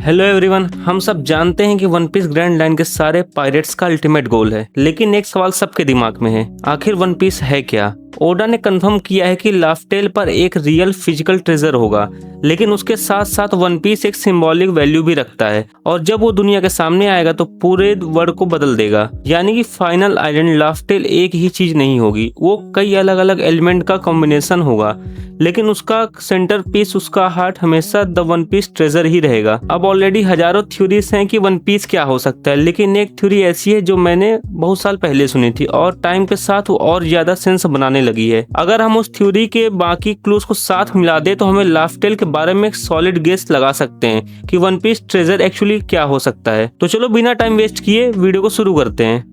Hello everyone, हम सब जानते हैं कि वन पीस ग्रैंड लाइन के सारे पायरेट्स का अल्टीमेट गोल है। लेकिन एक सवाल सबके दिमाग में है, आखिर वन पीस है क्या? ओडा ने कंफर्म किया है कि लाफ्टेल पर एक रियल फिजिकल ट्रेजर होगा, लेकिन उसके साथ साथ वन पीस एक सिंबॉलिक वैल्यू भी रखता है और जब वो दुनिया के सामने आएगा तो पूरे वर्ल्ड को बदल देगा। यानी कि फाइनल आइलैंड लाफ्टेल एक ही चीज नहीं होगी, वो कई अलग अलग एलिमेंट का कॉम्बिनेशन होगा, लेकिन उसका सेंटर पीस, उसका हार्ट हमेशा द वन पीस ट्रेजर ही रहेगा। अब ऑलरेडी हजारों थ्योरीज हैं कि वन पीस क्या हो सकता है, लेकिन एक थ्योरी ऐसी है जो मैंने बहुत साल पहले सुनी थी और टाइम के साथ वो और ज्यादा सेंस बनाने लगी है। अगर हम उस थ्योरी के बाकी क्लूज को साथ मिला दे तो हमें लाफ्टेल के बारे में एक सॉलिड गेस लगा सकते हैं कि वन पीस ट्रेजर एक्चुअली क्या हो सकता है। तो चलो बिना टाइम वेस्ट किए वीडियो को शुरू करते हैं।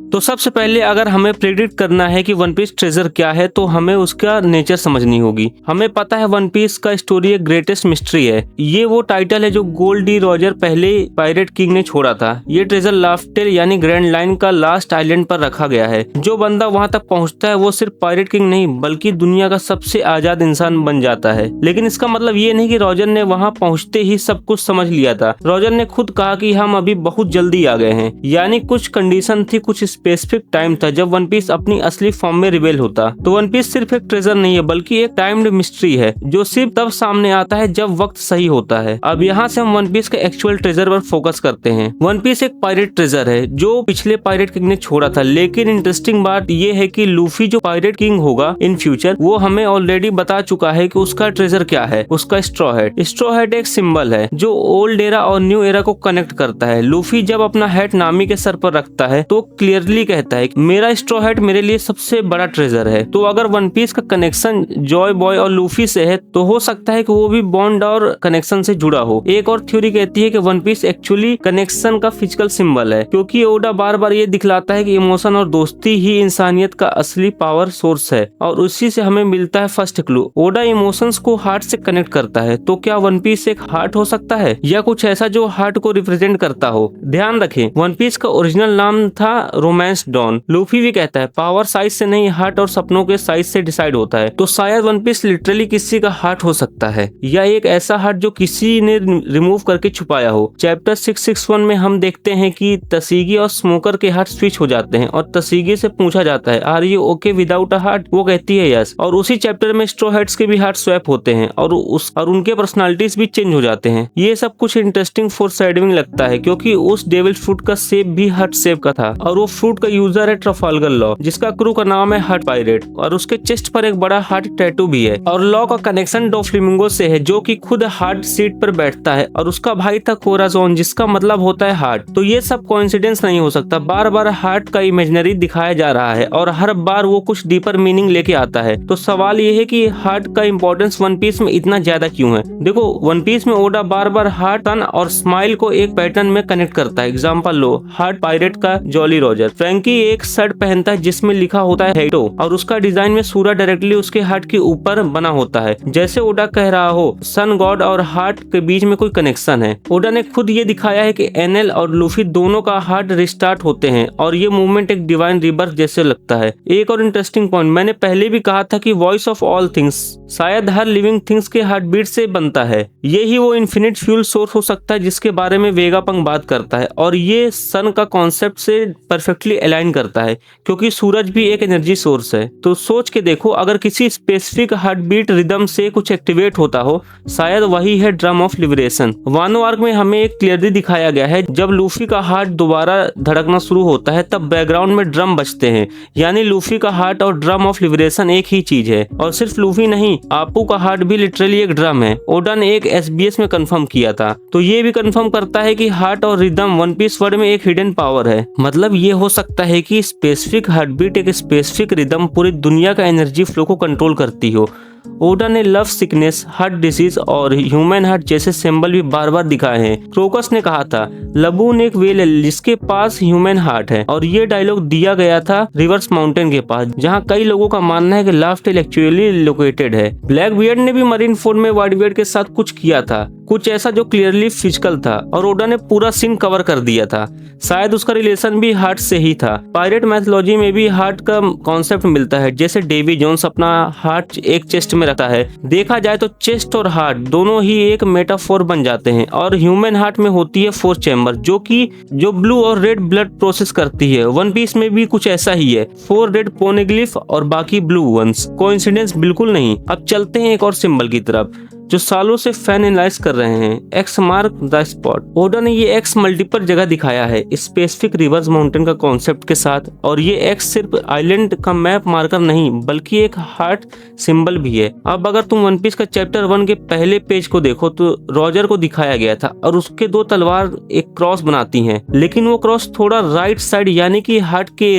तो सबसे पहले अगर हमें प्रेडिक्ट करना है कि वन पीस ट्रेजर क्या है तो हमें उसका नेचर समझनी होगी। हमें पता है वन पीस का स्टोरी एक ग्रेटेस्ट मिस्ट्री है। ये वो टाइटल है जो गोल्ड डी रॉजर पहले पायरेट किंग ने छोड़ा था। ये ट्रेजर लाफ्टेल यानी ग्रैंड लाइन का लास्ट आइलैंड पर रखा गया है। जो बंदा वहां तक पहुंचता है वो सिर्फ पायरेट किंग नहीं बल्कि दुनिया का सबसे आजाद इंसान बन जाता है। लेकिन इसका मतलब ये नहीं कि रॉजर ने वहां पहुंचते ही सब कुछ समझ लिया था। रॉजर ने खुद कहा कि हम अभी बहुत जल्दी आ गए हैं, यानी कुछ कंडीशन थी, कुछ स्पेसिफिक टाइम था जब वन पीस अपनी असली फॉर्म में रिवेल होता। तो वन पीस सिर्फ एक ट्रेजर नहीं है बल्कि एक टाइम्ड मिस्ट्री है जो सिर्फ तब सामने आता है जब वक्त सही होता है। अब यहाँ से हम वन पीस के एक्चुअल ट्रेजर पर फोकस करते हैं। वन पीस एक पायरेट ट्रेजर है जो पिछले पायरेट किंग ने छोड़ा था, लेकिन इंटरेस्टिंग बात यह है कि लूफी जो पायरेट किंग होगा इन फ्यूचर, वो हमें ऑलरेडी बता चुका है कि उसका ट्रेजर क्या है। उसका स्ट्रॉ हैट। स्ट्रॉ हैट एक सिंबल है जो ओल्ड एरा और न्यू एरा को कनेक्ट करता है। लूफी जब अपना हैट नामी के सर पर रखता है तो क्लियरली कहता है मेरा स्ट्रॉ हैट मेरे लिए सबसे बड़ा ट्रेजर है। तो अगर वन पीस का कनेक्शन जॉय बॉय और लूफी से है तो हो सकता है कि वो भी बॉन्ड और कनेक्शन से जुड़ा हो। एक और थ्योरी कहती है कि वन पीस एक्चुअली कनेक्शन का फिजिकल सिंबल है, क्योंकि ओडा बार बार ये दिखलाता है कि इमोशन और दोस्ती ही इंसानियत का असली पावर सोर्स है और उसी से हमें मिलता है फर्स्ट क्लू। ओडा इमोशंस को हार्ट से कनेक्ट करता है, तो क्या वन पीस एक हार्ट हो सकता है या कुछ ऐसा जो हार्ट को रिप्रेजेंट करता हो? ध्यान रखें, वन पीस का ओरिजिनल नाम था रोमांस डॉन। लूफी भी कहता है पावर साइज से नहीं, हार्ट और सपनों के साइज से डिसाइड होता है। तो शायद वन पीस लिटरली किसी का हार्ट हो सकता है या एक ऐसा हार्ट जो किसी ने रिमूव करके छुपाया हो। चैप्टर 661 में हम देखते हैं कि तसीगी और स्मोकर के हार्ट स्विच हो जाते हैं और तसीगी से पूछा जाता है are you okay without a heart? वो कहती है यस। और उसी चैप्टर में स्ट्रॉ हैट्स के भी हार्ट स्वैप होते हैं और उनके पर्सनालिटीज भी चेंज हो जाते हैं। ये सब कुछ इंटरेस्टिंग फोरशैडोइंग लगता है क्योंकि उस डेविल फ्रूट का शेप भी हार्ट शेप का था और वो फ्रूट का यूजर है ट्रफाल्गर लॉ, जिसका क्रू का नाम है हार्ट पायरेट और उसके चेस्ट पर एक बड़ा हार्ट टैटू भी है। और लॉ का कनेक्शन डोफ्लेमिंगो से है जो कि खुद हार्ट सीट पर बैठता है और उसका भाई था कोराजोन जिसका मतलब होता है हार्ट। तो ये सब कोइंसिडेंस नहीं हो सकता। बार बार हार्ट का इमेजिनरी दिखाया जा रहा है और हर बार वो कुछ डीपर मीनिंग लेके आता है। तो सवाल ये है कि हार्ट का इंपॉर्टेंस वन पीस में इतना ज्यादा क्यों है? देखो, वन पीस में ओडा बार बार हार्ट, सन और स्माइल को एक पैटर्न में कनेक्ट करता है। एग्जाम्पल लो, हार्ट पायरेट का जॉली रॉजर। फ्रैंकी एक शर्ट पहनता है जिसमें लिखा होता है हेटो और उसका डिजाइन में सूरज डायरेक्टली उसके हार्ट के ऊपर बना होता है, जैसे ओडा कह रहा हो सन गॉड और हार्ट के बीच में कोई कनेक्शन है। ओडा ने खुद ये दिखाया है कि एनएल और लूफी दोनों का हार्ट रिस्टार्ट होते हैं और ये मूवमेंट एक डिवाइन रिबर्थ जैसे लगता है। एक और इंटरेस्टिंग पॉइंट, मैंने पहले भी कहा था कि वॉइस ऑफ ऑल थिंग्स शायद हर लिविंग थिंग्स के हार्ट बीट से बनता है। यही वो इन्फिनिट फ्यूल सोर्स हो सकता है जिसके बारे में वेगापंक बात करता है और ये सन का कॉन्सेप्ट से परफेक्टली अलाइन करता है क्योंकि सूरज भी एक एनर्जी सोर्स है। तो सोच के देखो, अगर किसी स्पेसिफिक हार्ट बीट रिदम से कुछ एक्टिवेट होता हो, शायद वही है ड्रम ऑफ लिबरेशन। वानो आर्क में हमें एक क्लियरली दिखाया गया है, जब लूफी का हार्ट दोबारा धड़कना शुरू होता है तब बैकग्राउंड में ड्रम बजते हैं, यानी लूफी का हार्ट और ड्रम ऑफ लिबरेशन एक ही चीज है। और सिर्फ लूफी नहीं, आपू का हार्ट भी लिटरली एक ड्रम है। ओडा ने एक SBS में कंफर्म किया था। तो ये भी कंफर्म करता है कि हार्ट और रिदम वन पीस वर्ड में एक हिडन पावर है। मतलब ये हो सकता है कि स्पेसिफिक हार्ट बीट एक स्पेसिफिक रिदम पूरी दुनिया का एनर्जी फ्लो को कंट्रोल करती हो। ओडा ने लव सिकनेस, हार्ट डिसीज और ह्यूमन हार्ट जैसे सिंबल भी बार बार दिखाए हैं। क्रोकस ने कहा था लबून एक वेल है जिसके पास ह्यूमन हार्ट है और ये डायलॉग दिया गया था रिवर्स माउंटेन के पास, जहां कई लोगों का मानना है कि लाफ्टेल एक्चुअली लोकेटेड है। ब्लैक बियर्ड ने भी मरीन फोर्ड में व्हाइट बियर्ड के साथ कुछ किया था, कुछ ऐसा जो क्लियरली फिजिकल था और ओडा ने पूरा सीन कवर कर दिया था। शायद उसका रिलेशन भी हार्ट से ही था। पायरेट मैथोलॉजी में भी हार्ट का कॉन्सेप्ट मिलता है, जैसे डेवी जोन्स अपना हार्ट एक चेस्ट में रखता है। देखा जाए तो चेस्ट और हार्ट दोनों ही एक मेटाफोर बन जाते हैं और ह्यूमन हार्ट में होती है 4 चैम्बर जो ब्लू और रेड ब्लड प्रोसेस करती है। वन पीस में भी कुछ ऐसा ही है, 4 रेड पोनेग्लिफ और बाकी ब्लू वंस। कोइंसिडेंस बिल्कुल नहीं। अब चलते हैं एक और सिंबल की तरफ जो सालों से फैन एनालाइज कर रहे हैं, X mark the spot. Oda ने ये एक्स मल्टीपल जगह दिखाया है स्पेसिफिक रिवर्स माउंटेन का कॉन्सेप्ट के साथ, और ये एक्स सिर्फ आइलैंड का मैप मार्कर नहीं बल्कि एक हार्ट सिंबल भी है। अब अगर तुम वन पीस का चैप्टर 1 के पहले पेज को देखो तो रॉजर को दिखाया गया था और उसके 2 तलवार एक क्रॉस बनाती हैं, लेकिन वो क्रॉस थोड़ा राइट साइड यानी कि हट के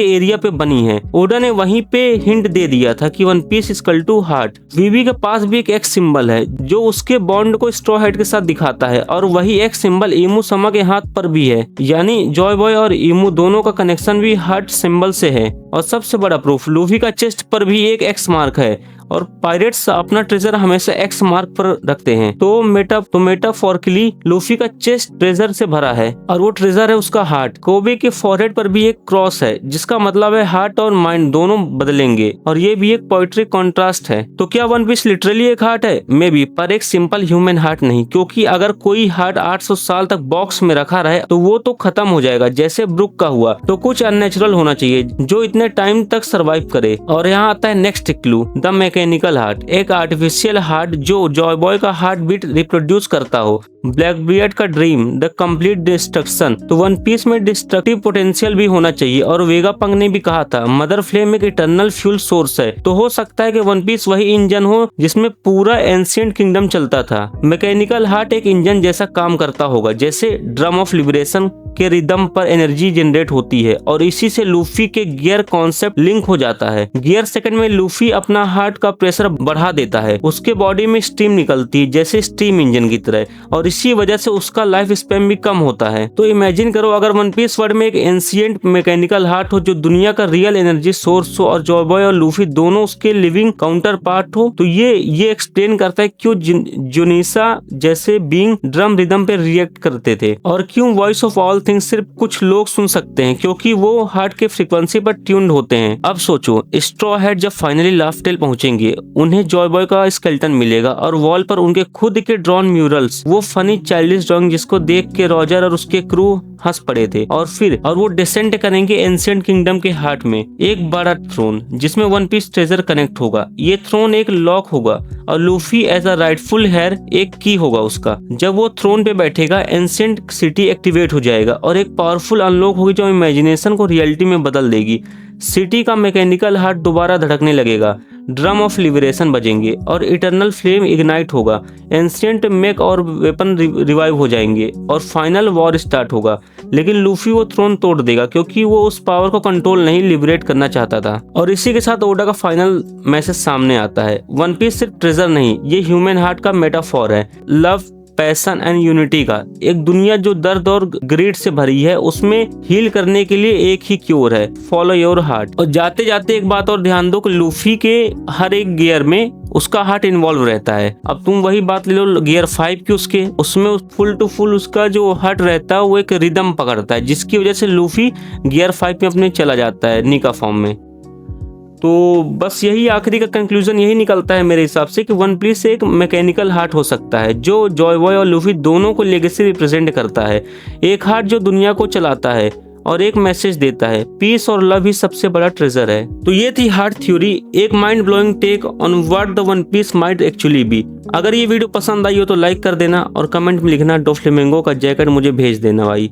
एरिया पे बनी है। ओडा ने वहीं पे हिंट दे दिया था कि one piece equal to heart. वीवी के पास भी एक एक्स सिंबल है जो उसके बॉन्ड को स्ट्रॉ हेड के साथ दिखाता है, और वही एक सिंबल इमू समा के हाथ पर भी है, यानी जॉय बॉय और इमू दोनों का कनेक्शन भी हार्ट सिंबल से है। और सबसे बड़ा प्रूफ, लूफी का चेस्ट पर भी एक एक्स मार्क है और पायरेट्स अपना ट्रेजर हमेशा एक्स मार्क पर रखते हैं। तो मेटाफोरिकली लूफी का चेस्ट ट्रेजर से भरा है और वो ट्रेजर है उसका हार्ट। कोबे के फॉरहेड पर भी एक क्रॉस है जिसका मतलब है हार्ट और माइंड दोनों बदलेंगे, और ये भी एक पोएट्री कॉन्ट्रास्ट है। तो क्या वन पीस लिटरली एक हार्ट है? मे बी, पर एक सिंपल ह्यूमन हार्ट नहीं, क्योंकि अगर कोई हार्ट 800 साल तक बॉक्स में रखा रहे तो वो तो खत्म हो जाएगा जैसे ब्रुक का हुआ। तो कुछ अननेचुरल होना चाहिए जो इतने टाइम तक सरवाइव करे। और यहाँ आता है next clue, the mechanical heart, एक आर्टिफिशियल हार्ट जो जॉय बॉय का हार्ट बीट रिप्रोड्यूस करता हो। ब्लैकबियर्ड का ड्रीम, द कंप्लीट डिस्ट्रक्शन। तो वन पीस में डिस्ट्रक्टिव पोटेंशियल भी होना चाहिए, और वेगा पंग ने भी कहा था मदर फ्लेम एक इटर्नल फ्यूल सोर्स है। तो हो सकता है कि वन पीस वही इंजन हो जिसमें पूरा एंशिएंट किंगडम चलता था। मैकेनिकल हार्ट एक इंजन जैसा काम करता होगा, जैसे ड्रम ऑफ लिबरेशन के रिदम पर एनर्जी जनरेट होती है, और इसी से लूफी के गियर कॉन्सेप्ट लिंक हो जाता है। गियर सेकंड में लूफी अपना हार्ट का प्रेशर बढ़ा देता है, उसके बॉडी में स्टीम निकलती है जैसे स्टीम इंजन की तरह, और इसी वजह से उसका लाइफ स्पैन भी कम होता है। तो इमेजिन करो अगर वन पीस वर्ल्ड में एक एंशिएंट मैकेनिकल हार्ट हो जो दुनिया का रियल एनर्जी सोर्स हो, और जॉय बॉय और लूफी दोनों उसके लिविंग काउंटर पार्ट हो। तो ये एक्सप्लेन करता है क्यों जुनिसा जैसे बीइंग ड्रम रिदम पे रिएक्ट करते थे, और क्यों वॉइस ऑफ ऑल थिंग्स सिर्फ कुछ लोग सुन सकते हैं क्योंकि वो हार्ट के फ्रीक्वेंसी पर ट्यून्ड होते हैं। अब सोचो, स्ट्रॉ हेड जब फाइनली लाफ्टेल पहुंचेंगे उन्हें जॉय बॉय का स्केलेटन मिलेगा और वॉल पर उनके खुद के ड्रॉन म्यूरल्स, वो फनी चाइल्डिश ड्राइंग जिसको देख के रॉजर और उसके क्रू हंस पड़े थे। और वो डिसेंट करेंगे एंशिएंट किंगडम के हार्ट में एक बड़ा थ्रोन जिसमें वन पीस ट्रेजर कनेक्ट होगा। ये थ्रोन एक लॉक होगा और Luffy as a rightful heir एक की होगा उसका। जब वो थ्रोन पे बैठेगा एंशिएंट सिटी एक्टिवेट हो जाएगा और एक पावरफुल अनलॉक होगी जो इमेजिनेशन को रियलिटी में बदल देगी। सिटी का मैकेनिकल हार्ट दोबारा धड़कने लगेगा, ड्रम ऑफ लिबरेशन बजेंगे और इटर्नल फ्लेम इग्नाइट होगा। एंशिएंट मेक और वेपन रिवाइव हो जाएंगे और फाइनल वॉर स्टार्ट होगा। लेकिन लूफी वो थ्रोन तोड़ देगा क्योंकि वो उस पावर को कंट्रोल नहीं लिबरेट करना चाहता था। और इसी के साथ ओडा का फाइनल मैसेज सामने आता है, वन पीस सिर्फ ट्रेजर नहीं, ये ह्यूमन हार्ट का मेटाफोर है, लव, पैशन एंड यूनिटी का। एक दुनिया जो दर्द और ग्रीड से भरी है उसमें हील करने के लिए एक ही क्योर है, फॉलो योर हार्ट। और जाते जाते एक बात और ध्यान दो कि लूफी के हर एक गियर में उसका हार्ट इन्वॉल्व रहता है। अब तुम वही बात ले लो गियर 5 की, उसमें फुल टू फुल उसका जो हार्ट रहता है वो एक रिदम पकड़ता है, जिसकी वजह से लूफी गियर 5 में अपने चला जाता है निका फॉर्म में। तो बस यही आखिरी का कंक्लूजन यही निकलता है मेरे हिसाब से कि वन पीस एक मैकेनिकल हार्ट हो सकता है जो जॉय बॉय और लूफी दोनों को लेगेसी रिप्रेजेंट करता है। एक हार्ट जो दुनिया को चलाता है और एक मैसेज देता है, पीस और लव ही सबसे बड़ा ट्रेजर है। तो ये थी हार्ट थ्योरी, एक mind blowing take on what the One Piece might actually be. अगर ये वीडियो पसंद आई हो तो लाइक कर देना और कमेंट में लिखना डोफ्लेमिंगो का जैकेट मुझे भेज देना भाई।